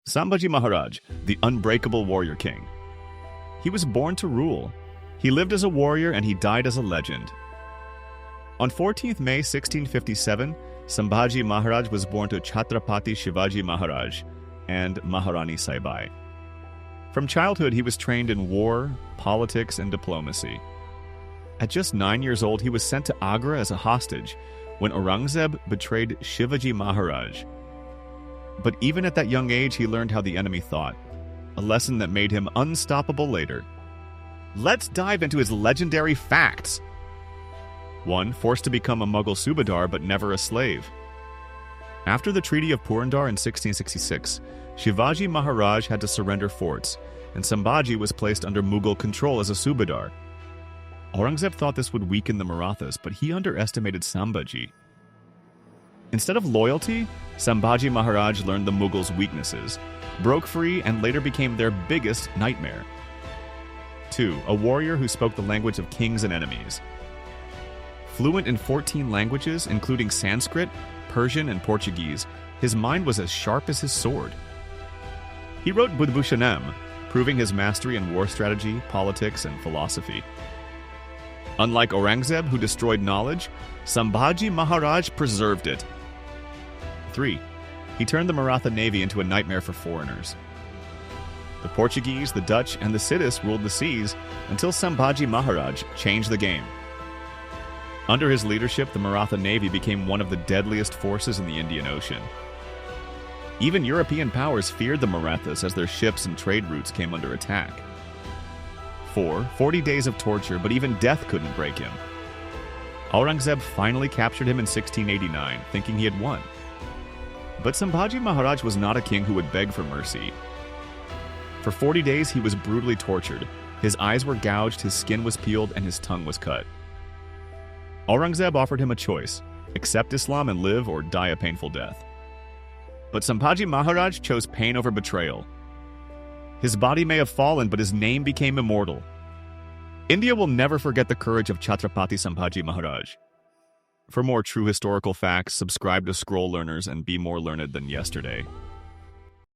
Sambhaji Maharaj, the Unbreakable warrior king. He was born to rule. He lived as a warrior and he died as a legend. On 14th May 1657, Sambhaji Maharaj was born to Chhatrapati Shivaji Maharaj and Maharani Saibai. From childhood, he was trained in war, politics, and diplomacy. At just 9 years old, he was sent to Agra as a hostage when Aurangzeb betrayed Shivaji Maharaj. But even at that young age, he learned how the enemy thought, a lesson that made him unstoppable later. Let's dive into his legendary facts. 1. Forced to become a Mughal Subedar but never a slave. After the Treaty of Purandar in 1666, Shivaji Maharaj had to surrender forts, and Sambhaji was placed under Mughal control as a Subedar. Aurangzeb thought this would weaken the Marathas, but he underestimated Sambhaji. Instead of loyalty, Sambhaji Maharaj learned the Mughals' weaknesses, broke free, and later became their biggest nightmare. 2. A warrior who spoke the language of kings and enemies. Fluent in 14 languages, including Sanskrit, Persian, and Portuguese, his mind was as sharp as his sword. He wrote Buddhabhushanam, proving his mastery in war strategy, politics, and philosophy. Unlike Aurangzeb, who destroyed knowledge, Sambhaji Maharaj preserved it. 3. He turned the Maratha Navy into a nightmare for foreigners. The Portuguese, the Dutch, and the Siddhis ruled the seas until Sambhaji Maharaj changed the game. Under his leadership, the Maratha Navy became one of the deadliest forces in the Indian Ocean. Even European powers feared the Marathas as their ships and trade routes came under attack. 4. 40 days of torture, but even death couldn't break him. Aurangzeb finally captured him in 1689, thinking he had won. But Sambhaji Maharaj was not a king who would beg for mercy. For 40 days, he was brutally tortured. His eyes were gouged, his skin was peeled, and his tongue was cut. Aurangzeb offered him a choice: accept Islam and live, or die a painful death. But Sambhaji Maharaj chose pain over betrayal. His body may have fallen, but his name became immortal. India will never forget the courage of Chhatrapati Sambhaji Maharaj. For more true historical facts, subscribe to Scroll Learners and be more learned than yesterday.